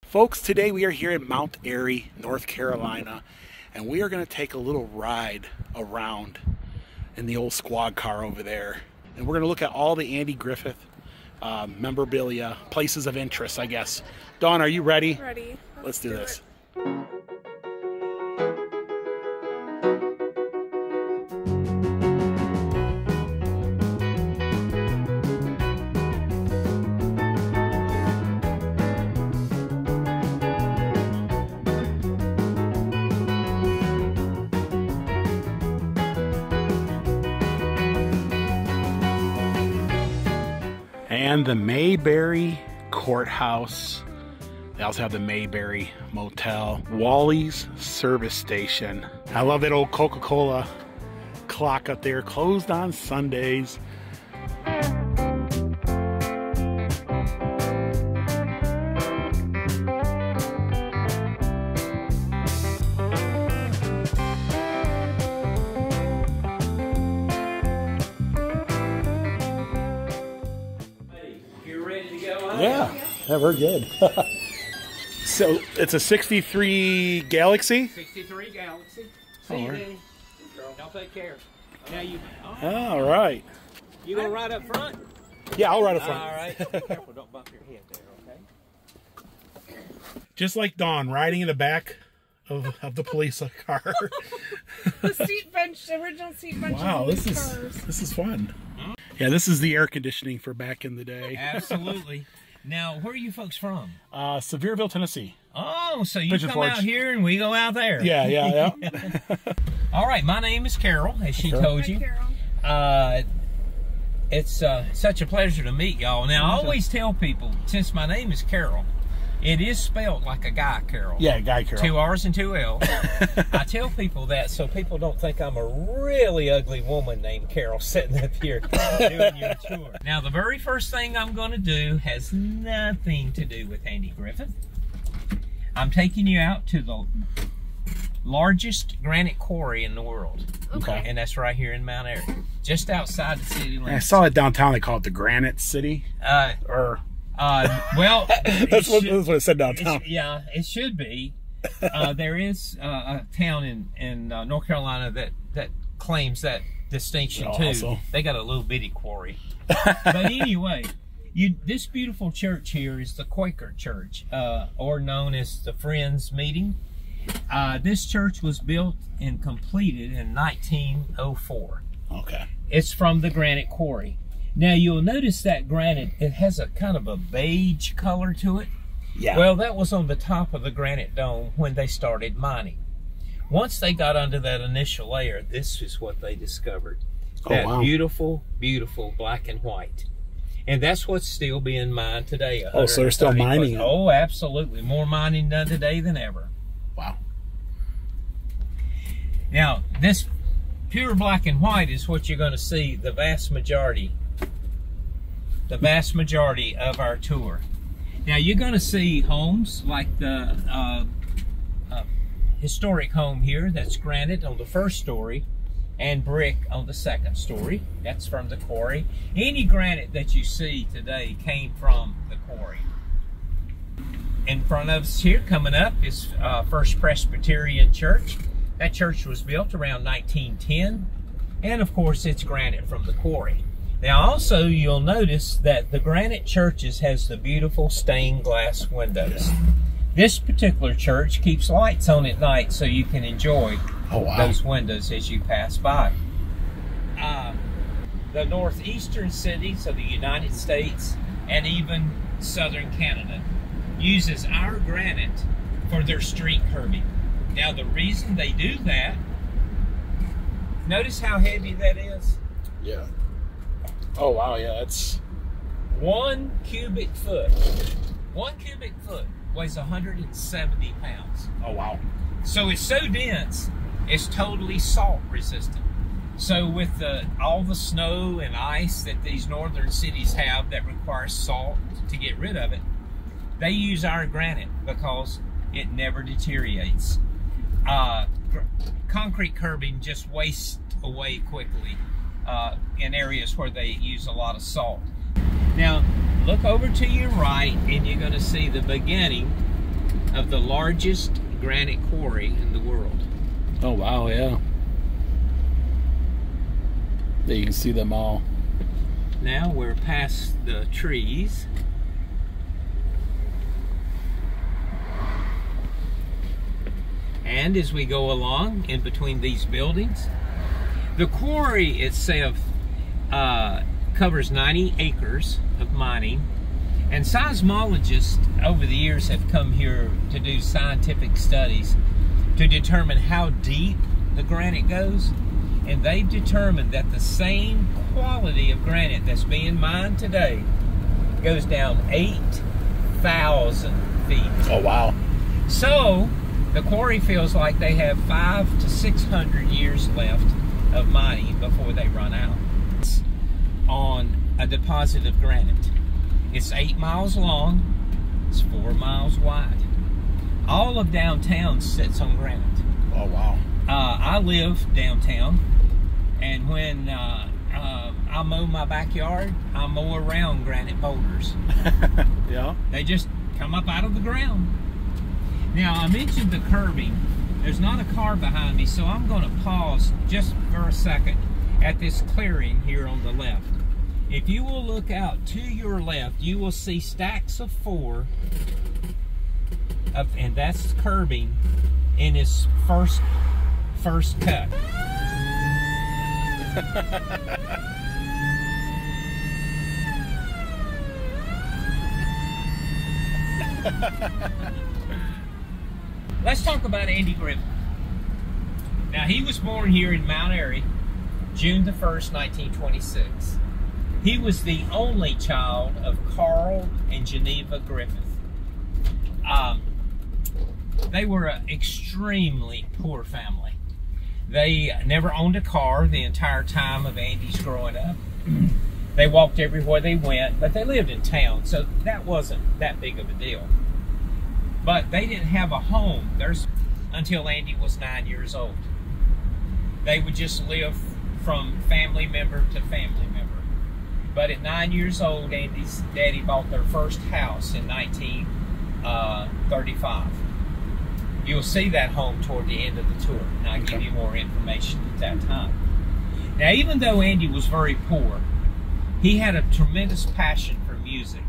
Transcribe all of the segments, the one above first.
Folks, today we are here in Mount Airy, North Carolina, and we are going to take a little ride around in the old squad car over there. And we're going to look at all the Andy Griffith memorabilia, places of interest, I guess. Dawn, are you ready? Ready. Let's do this. And the Mayberry Courthouse. They also have the Mayberry Motel. Wally's Service Station. I love that old Coca-Cola clock up there. Closed on Sundays. Yeah, we're good. So it's a 63 Galaxy? 63 Galaxy. See you, Danny. Y'all take care. Now you. All right. You gonna ride up front? Yeah, I'll ride up front. All right. Be careful, don't bump your head there, okay? Just like Dawn, riding in the back of the police car. The seat bench, the original seat bench. Wow, this is fun. Yeah, this is the air conditioning for back in the day. Absolutely. Now, where are you folks from? Sevierville, Tennessee. Oh, so you Pigeon come Forge. out here and we go out there. Yeah. All right, my name is Carol, as she told you. Hi, Carol. It's such a pleasure to meet y'all. Now, I always tell people, since my name is Carol, it is spelled like a guy, Carol. Yeah, Guy Carol. 2 R's and 2 L's. I tell people that so people don't think I'm a really ugly woman named Carol sitting up here doing your tour. Now, the very first thing I'm going to do has nothing to do with Andy Griffith. I'm taking you out to the largest granite quarry in the world. Okay. And that's right here in Mount Airy, just outside the city limits. I saw it downtown. They call it the Granite City. Well, that's what it said downtown. Yeah, it should be. There is a town in North Carolina that claims that distinction too. Also. They got a little bitty quarry. But anyway, this beautiful church here is the Quaker Church, or known as the Friends Meeting. This church was built and completed in 1904. Okay. It's from the granite quarry. Now you'll notice that granite, it has a kind of a beige color to it. Yeah. Well, that was on the top of the granite dome when they started mining. Once they got under that initial layer, this is what they discovered. That beautiful, beautiful black and white. And that's what's still being mined today. Oh, so they're still mining it? Oh, absolutely. More mining done today than ever. Wow. Now, this pure black and white is what you're going to see the vast majority of our tour. Now you're going to see homes like the historic home here that's granite on the first story and brick on the second story. That's from the quarry. Any granite that you see today came from the quarry. In front of us here coming up is First Presbyterian Church. That church was built around 1910, and of course it's granite from the quarry. Now also you'll notice that the granite churches has the beautiful stained glass windows. This particular church keeps lights on at night so you can enjoy those windows as you pass by. The northeastern cities of the United States and even southern Canada uses our granite for their street curbing. Now the reason they do that, notice how heavy that is? Yeah. Oh wow, yeah, that's 1 cubic foot. 1 cubic foot weighs 170 pounds. Oh wow. So it's so dense, it's totally salt resistant. So with all the snow and ice that these northern cities have that requires salt to get rid of it, they use our granite because it never deteriorates. Concrete curbing just wastes away quickly in areas where they use a lot of salt. Now, look over to your right and you're going to see the beginning of the largest granite quarry in the world. Oh, wow, yeah. There you can see them all. Now we're past the trees. And as we go along in between these buildings, the quarry itself covers 90 acres of mining, and seismologists over the years have come here to do scientific studies to determine how deep the granite goes, and they've determined that the same quality of granite that's being mined today goes down 8,000 feet. Oh, wow. So the quarry feels like they have 500 to 600 years left of mining before they run out. It's on a deposit of granite. It's 8 miles long, it's 4 miles wide. All of downtown sits on granite. Oh, wow. I live downtown, and when I mow my backyard, I mow around granite boulders. Yeah. They just come up out of the ground. Now, I mentioned the curbing. There's not a car behind me, so I'm going to pause just for a second at this clearing here on the left. If you will look out to your left, you will see stacks of 4, and that's curbing in its first cut. Let's talk about Andy Griffith. Now, he was born here in Mount Airy, June the 1st, 1926. He was the only child of Carl and Geneva Griffith. They were an extremely poor family. They never owned a car the entire time of Andy's growing up. They walked everywhere they went, but they lived in town, so that wasn't that big of a deal. But they didn't have a home until Andy was 9 years old. They would just live from family member to family member. But at 9 years old, Andy's daddy bought their first house in 1935. You'll see that home toward the end of the tour, and I'll give you more information at that time. Now, even though Andy was very poor, he had a tremendous passion for music.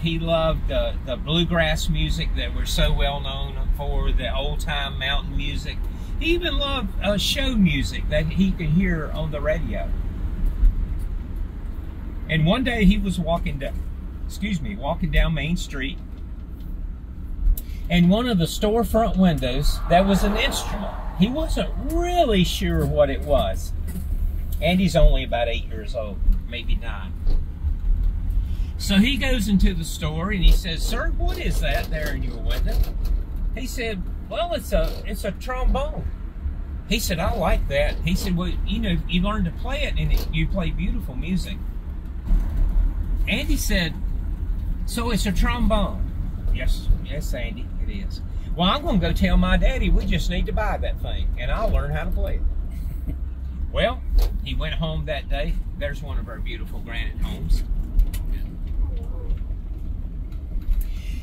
He loved the bluegrass music that we're so well known for, the old-time mountain music. He even loved show music that he could hear on the radio. And one day he was walking down Main Street, and one of the storefront windows, there was an instrument. He wasn't really sure what it was. Andy's only about 8 years old, maybe 9. So he goes into the store and he says, "Sir, what is that there in your window?" He said, "Well, it's a trombone." He said, "I like that." He said, "Well, you know, you learn to play it and you play beautiful music." Andy said, "So it's a trombone?" Yes, Andy, it is. "Well, I'm going to go tell my daddy we just need to buy that thing, and I'll learn how to play it." Well, he went home that day. There's one of our beautiful granite homes.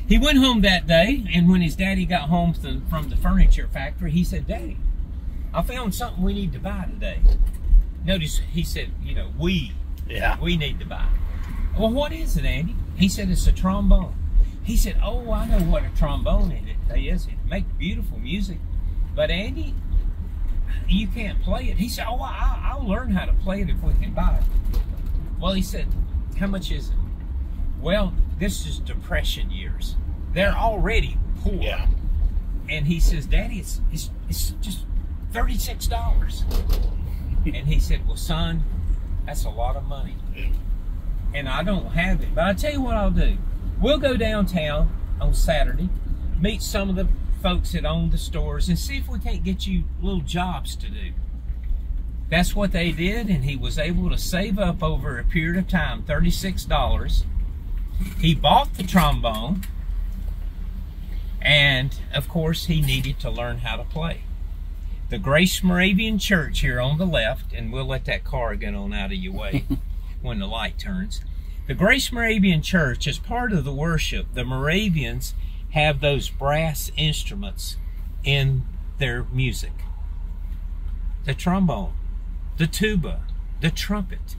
He went home that day, and when his daddy got home from the furniture factory, he said, "Daddy, I found something we need to buy today." Notice he said, you know, we need to buy. "Well, what is it, Andy?" He said, "It's a trombone." He said, "Oh, I know what a trombone is. It makes beautiful music. But Andy, you can't play it." He said, "Oh, I'll learn how to play it if we can buy it." Well, he said, "How much is it?" "Well, this is Depression years. They're already poor." Yeah. And he says, "Daddy, it's just $36. And he said, "Well, son, that's a lot of money. And I don't have it. But I'll tell you what I'll do. We'll go downtown on Saturday, meet some of the folks that own the stores, and see if we can't get you little jobs to do." That's what they did, and he was able to save up over a period of time $36. He bought the trombone, and of course he needed to learn how to play. The Grace Moravian Church here on the left, and we'll let that car get on out of your way when the light turns. The Grace Moravian Church, as part of the worship, the Moravians have those brass instruments in their music? The trombone, the tuba, the trumpet.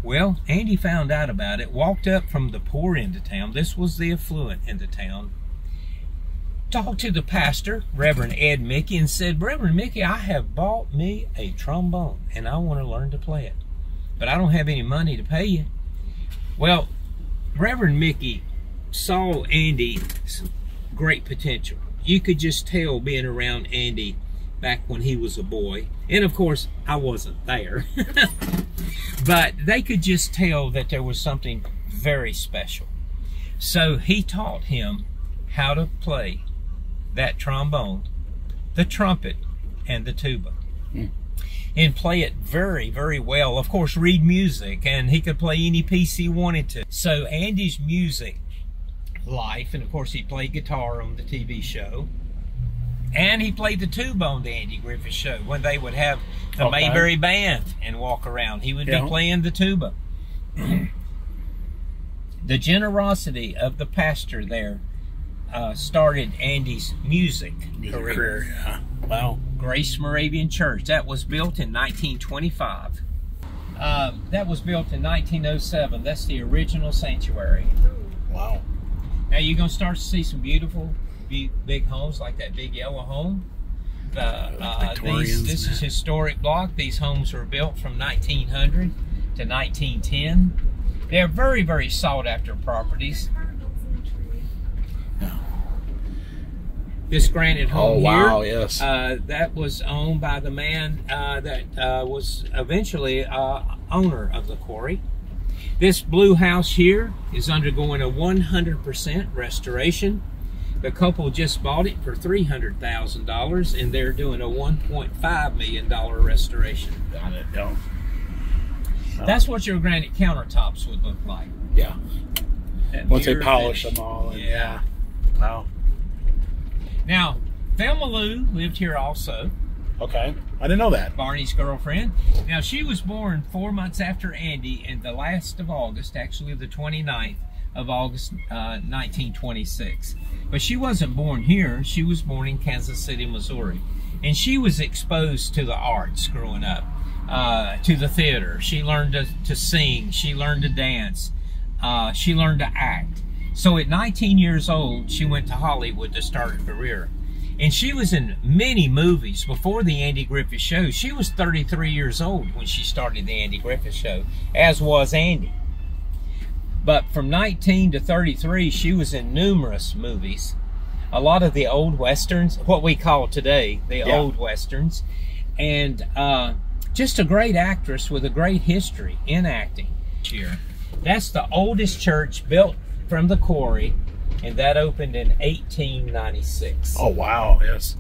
Well, Andy found out about it, walked up from the poor end of town. This was the affluent end of town. Talked to the pastor, Reverend Ed Mickey, and said, Reverend Mickey, I have bought me a trombone and I want to learn to play it, but I don't have any money to pay you. Well, Reverend Mickey saw Andy's great potential. You could just tell being around Andy back when he was a boy. And of course, I wasn't there. But they could just tell that there was something very special. So he taught him how to play that trombone, the trumpet, and the tuba. And play it very, very well. Of course, read music, and he could play any piece he wanted to. So Andy's music life, and of course he played guitar on the TV show, and he played the tuba on the Andy Griffith show when they would have the Mayberry band and walk around. He would be playing the tuba. The generosity of the pastor there started Andy's music career. Yeah. Wow. Grace Moravian Church. That was built in 1925. That was built in 1907. That's the original sanctuary. Wow. Now you're going to start to see some beautiful big homes like that big yellow home. This is historic block. These homes were built from 1900 to 1910. They're very, very sought after properties. This granite home here, that was owned by the man that was eventually owner of the quarry. This blue house here is undergoing a 100% restoration. The couple just bought it for $300,000, and they're doing a $1.5 million restoration. Got it. That's what your granite countertops would look like. Yeah. Once they polish them all. And, yeah. Wow. Now, Thelma Lou lived here also. Okay. I didn't know that. Barney's girlfriend. Now, she was born 4 months after Andy, in the last of August, actually the 29th of August, 1926. But she wasn't born here. She was born in Kansas City, Missouri. And she was exposed to the arts growing up, to the theater. She learned to sing. She learned to dance. She learned to act. So at 19 years old, she went to Hollywood to start her career. And she was in many movies before the Andy Griffith Show. She was 33 years old when she started the Andy Griffith Show, as was Andy. But from 19 to 33, she was in numerous movies. A lot of the old westerns, what we call today the old westerns. And just a great actress with a great history in acting. That's the oldest church built from the quarry, and that opened in 1896. Oh, wow, yes.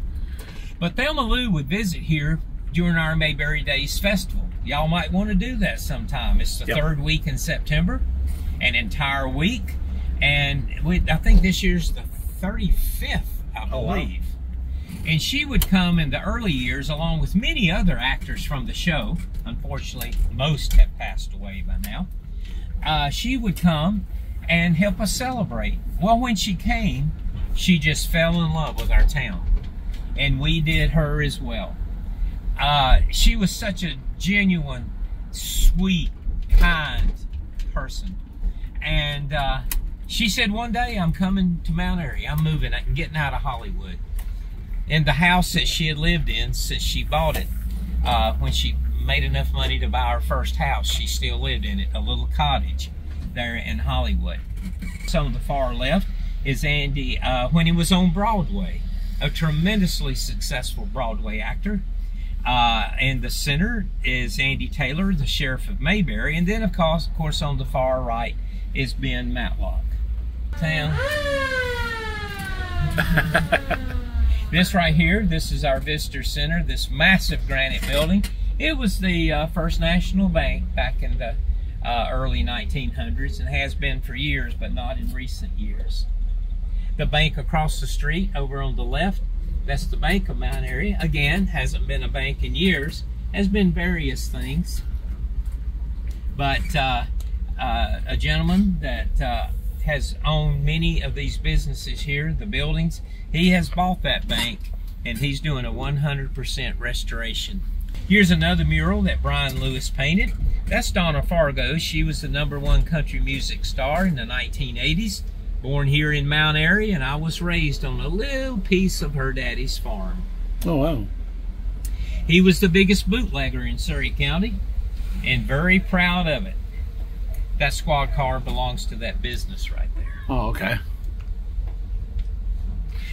But Thelma Lou would visit here during our Mayberry Days Festival. Y'all might want to do that sometime. It's the third week in September, an entire week, and I think this year's the 35th, I believe. Oh, wow. And she would come in the early years along with many other actors from the show. Unfortunately, most have passed away by now. She would come and help us celebrate. Well, when she came, she just fell in love with our town, and we did her as well. She was such a genuine, sweet, kind person, and she said, one day I'm coming to Mount Airy. I'm moving, I'm getting out of Hollywood. And the house that she had lived in since she bought it, when she made enough money to buy her first house, she still lived in it, a little cottage there in Hollywood. So on the far left is Andy when he was on Broadway, a tremendously successful Broadway actor. And the center is Andy Taylor, the sheriff of Mayberry, and then of course on the far right is Ben Matlock. This right here, this is our visitor center, this massive granite building. It was the First National Bank back in the early 1900s, and has been for years, but not in recent years. The bank across the street over on the left, that's the Bank of Mount Airy. Again, hasn't been a bank in years, has been various things. But a gentleman that has owned many of these businesses here, the buildings. He has bought that bank, and he's doing a 100% restoration. Here's another mural that Brian Lewis painted. That's Donna Fargo. She was the #1 country music star in the 1980s, born here in Mount Airy, and I was raised on a little piece of her daddy's farm. Oh, wow. He was the biggest bootlegger in Surrey County, and very proud of it. That squad car belongs to that business right there. Oh, okay.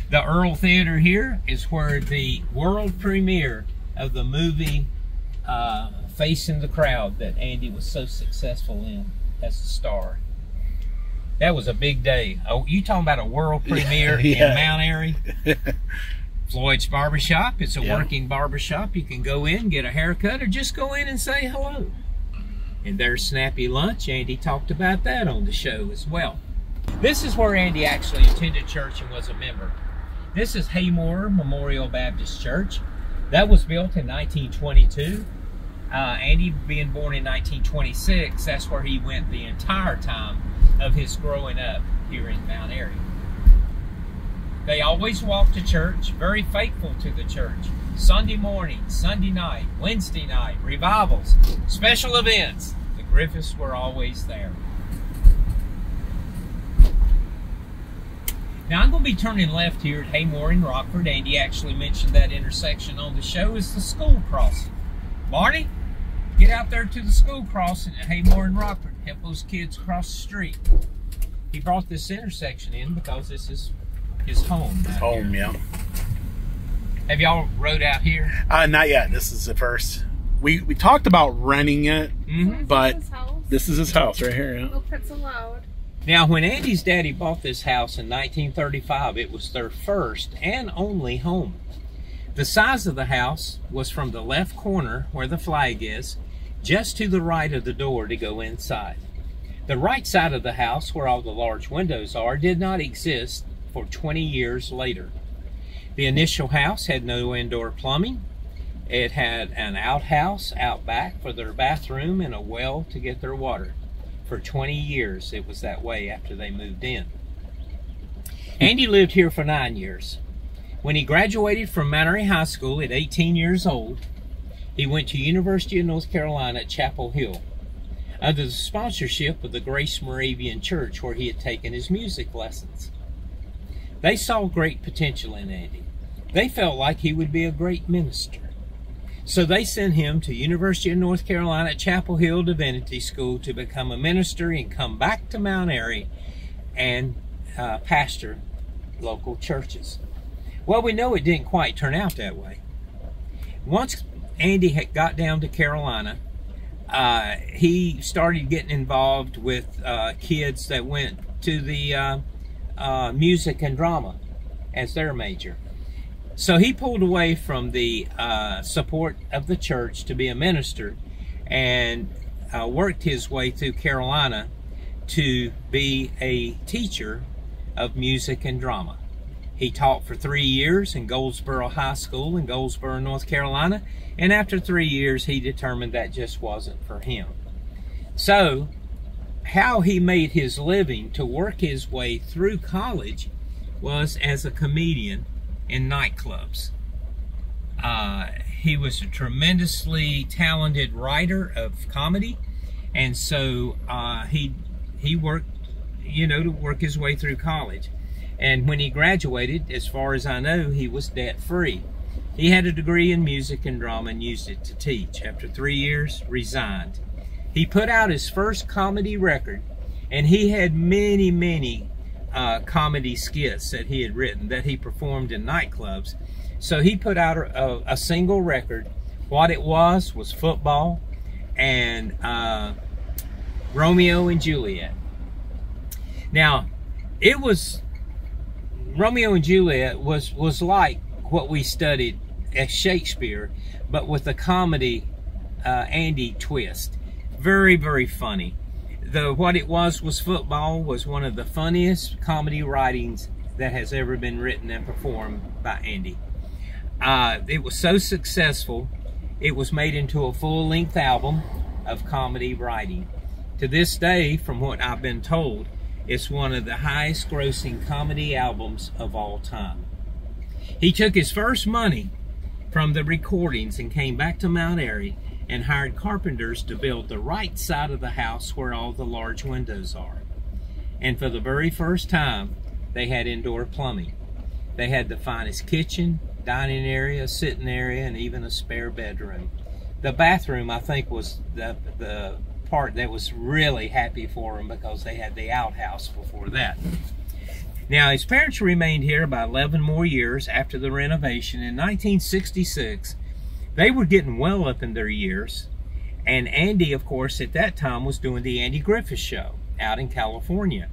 The Earl Theater here is where the world premiere of the movie Facing the Crowd that Andy was so successful in as a star. That was a big day. Oh, you talking about a world premiere in Mount Airy? Floyd's Barbershop. It's a working barbershop. You can go in, get a haircut, or just go in and say hello. And there's Snappy Lunch. Andy talked about that on the show as well. This is where Andy actually attended church and was a member. This is Haymore Memorial Baptist Church. That was built in 1922. Andy being born in 1926, that's where he went the entire time of his growing up here in Mount Airy. They always walked to church, very faithful to the church. Sunday morning, Sunday night, Wednesday night, revivals, special events. The Griffiths were always there. Now I'm going to be turning left here at Haymore and Rockford. Andy actually mentioned that intersection on the show is the school crossing. Barney, get out there to the school crossing at Haymore and Rockford. Help those kids cross the street. He brought this intersection in because this is his home. Home, yeah. Have y'all rode out here? Not yet. This is the first. We talked about renting it, but this is his house right here. Yeah. No pets allowed. Now, when Andy's daddy bought this house in 1935, it was their first and only home. The size of the house was from the left corner where the flag is, just to the right of the door to go inside. The right side of the house, where all the large windows are, did not exist for 20 years later. The initial house had no indoor plumbing. It had an outhouse out back for their bathroom and a well to get their water. For 20 years, it was that way after they moved in. Andy lived here for 9 years. When he graduated from Mount Airy High School at 18 years old, he went to University of North Carolina at Chapel Hill under the sponsorship of the Grace Moravian Church, where he had taken his music lessons. They saw great potential in Andy. They felt like he would be a great minister. So they sent him to University of North Carolina at Chapel Hill Divinity School to become a minister and come back to Mount Airy and pastor local churches. Well, we know it didn't quite turn out that way. Once Andy had got down to Carolina, he started getting involved with kids that went to the music and drama as their major. So he pulled away from the support of the church to be a minister and worked his way through Carolina to be a teacher of music and drama. He taught for 3 years in Goldsboro High School in Goldsboro, North Carolina, and after 3 years he determined that just wasn't for him. So how he made his living to work his way through college was as a comedian in nightclubs. He was a tremendously talented writer of comedy, and so he worked, to work his way through college. And when he graduated, as far as I know, he was debt-free. He had a degree in music and drama and used it to teach. After 3 years, resigned. He put out his first comedy record, and he had many comedy skits that he had written that he performed in nightclubs. So he put out a single record. What it was football and Romeo and Juliet. Now, it was Romeo and Juliet was like what we studied as Shakespeare, but with a comedy Andy twist. Very, very funny. What it was football was one of the funniest comedy writings that has ever been written and performed by Andy. It was so successful, it was made into a full-length album of comedy writing. To this day, from what I've been told, It's one of the highest grossing comedy albums of all time. He took his first money from the recordings and came back to Mount Airy and hired carpenters to build the right side of the house where all the large windows are. And for the very first time, they had indoor plumbing. They had the finest kitchen, dining area, sitting area, and even a spare bedroom. The bathroom, I think, was the part that was really happy for them because they had the outhouse before that. Now, his parents remained here about 11 more years after the renovation. In 1966, they were getting well up in their years, and Andy, of course, at that time was doing the Andy Griffith Show out in California.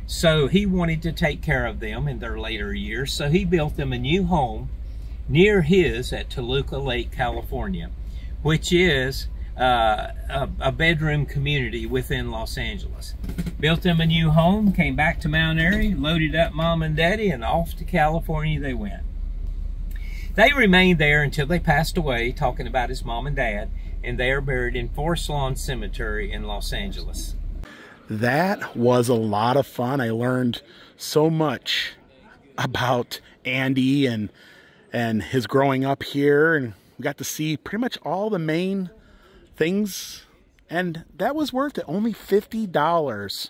So he wanted to take care of them in their later years, so he built them a new home near his at Toluca Lake, California, which is a bedroom community within Los Angeles. Built them a new home, came back to Mount Airy, loaded up Mom and Daddy, and off to California they went. They remained there until they passed away, talking about his mom and dad, and they are buried in Forest Lawn Cemetery in Los Angeles. That was a lot of fun. I learned so much about Andy and his growing up here, and we got to see pretty much all the main things, and that was worth it. Only $50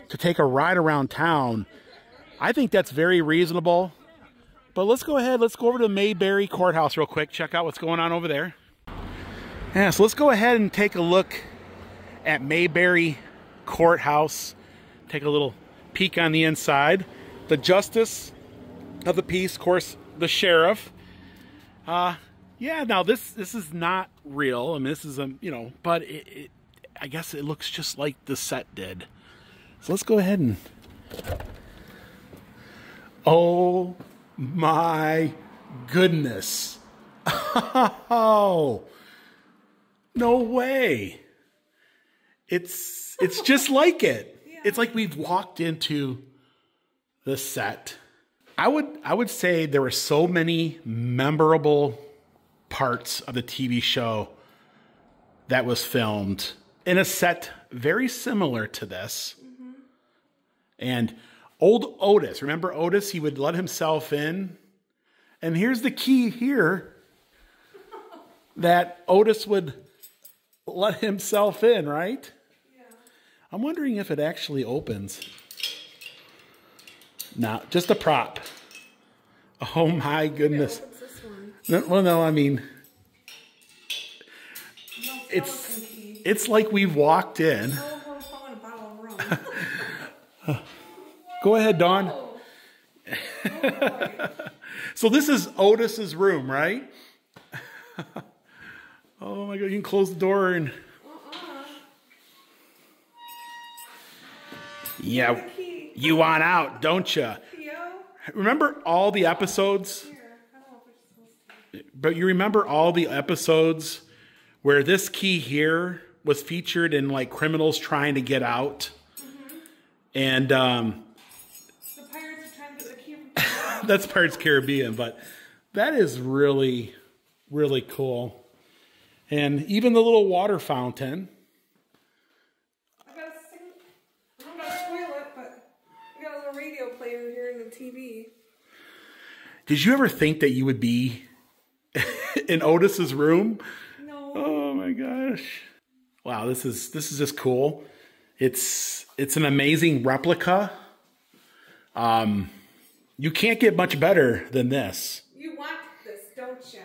to take a ride around town. I think that's very reasonable. But let's go ahead, let's go over to the Mayberry Courthouse real quick, check out what's going on over there. Yeah, so let's go ahead and take a look at Mayberry Courthouse. Take a little peek on the inside. The Justice of the Peace, of course, the Sheriff. Yeah, now this is not real. I mean, this is but I guess it looks just like the set did. So let's go ahead and. Oh my goodness! Oh, no way! It's just like it. Yeah. It's like we've walked into the set. I would say there were so many memorable parts of the TV show that was filmed in a set very similar to this. Mm-hmm. And old Otis, remember Otis? He would let himself in. And here's the key here that Otis would let himself in, right? Yeah. I'm wondering if it actually opens. No, just a prop. Oh my goodness. No, well, no, I mean, it's like we've walked in. Go ahead, Dawn. So this is Otis's room, right? Oh my God, you can close the door and... Yeah, you want out, don't you? Remember all the episodes? But you remember all the episodes where this key here was featured in like criminals trying to get out? Mm-hmm. And the Pirates are trying to get the key. That's Pirates of the Caribbean, but that is really, really cool. And even the little water fountain. I'm not gonna spoil it, but we got a little radio player here in the TV. Did you ever think that you would be in Otis's room? No. Oh my gosh. Wow, this is just cool. It's an amazing replica. You can't get much better than this. You want this, don't you?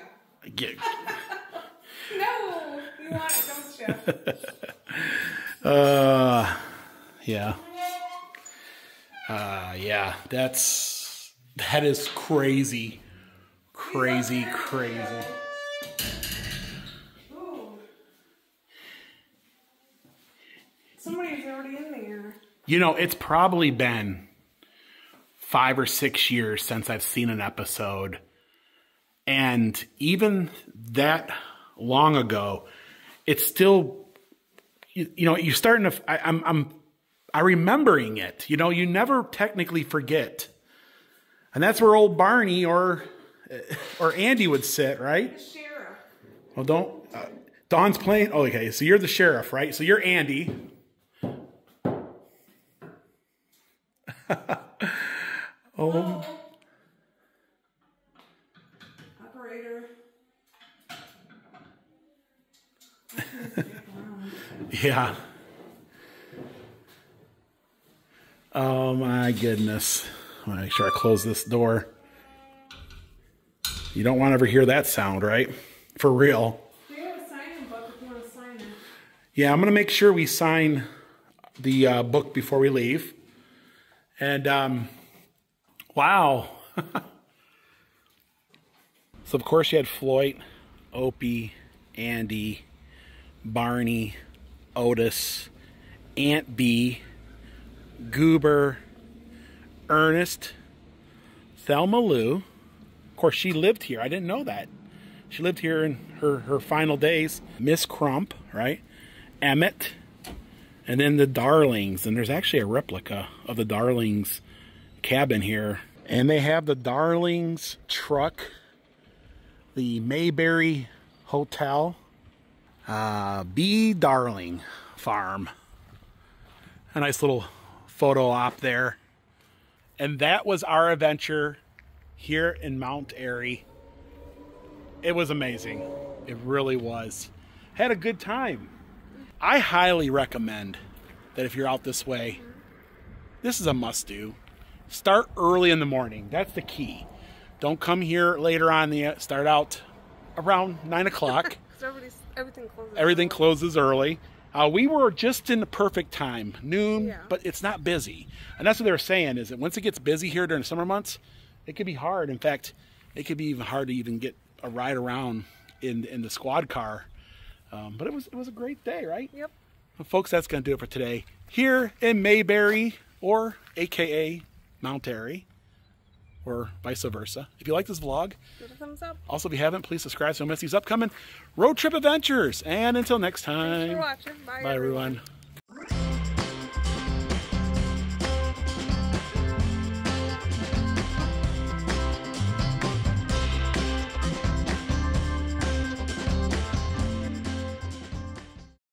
No, you want it, don't you? Yeah. Yeah, that is crazy. Crazy. Ooh. Somebody's already in there. You know, it's probably been 5 or 6 years since I've seen an episode. And even that long ago, it's still, you're starting to, I'm remembering it. You know, you never technically forget. And that's where old Barney or Andy would sit, right? The sheriff. Well, Dawn's playing. Oh, okay. So you're the sheriff, right? So you're Andy. Oh. Operator. Yeah. Oh my goodness. I'll make sure I close this door. You don't want to ever hear that sound, right? For real. Do you have a sign-in book if you want to sign it? Yeah, I'm going to make sure we sign the book before we leave. And, wow. So, of course, you had Floyd, Opie, Andy, Barney, Otis, Aunt B, Goober, Ernest, Thelma Lou. Of course, she lived here. I didn't know that. She lived here in her final days. Miss Crump, right? Emmett. And then the Darlings. And there's actually a replica of the Darlings cabin here. And they have the Darlings truck. The Mayberry Hotel. B. Darling Farm. A nice little photo op there. And that was our adventure here in Mount Airy. It was amazing. It really was. Had a good time. I highly recommend that if you're out this way, this is a must-do. Start early in the morning. That's the key. Don't come here later on. Start out around 9 o'clock. Everything closes. Everything closes early. We were just in the perfect time, noon, yeah. But it's not busy. And that's what they were saying, is that once it gets busy here during the summer months, it could be hard. In fact, it could be even hard to even get a ride around in the squad car. But it was a great day, right? Yep. Well, folks, that's going to do it for today. Here in Mayberry, or AKA Mount Airy, or vice versa. If you like this vlog, give it a thumbs up. Also, if you haven't, please subscribe so you don't miss these upcoming road trip adventures. And until next time. Thanks for watching. Bye everyone.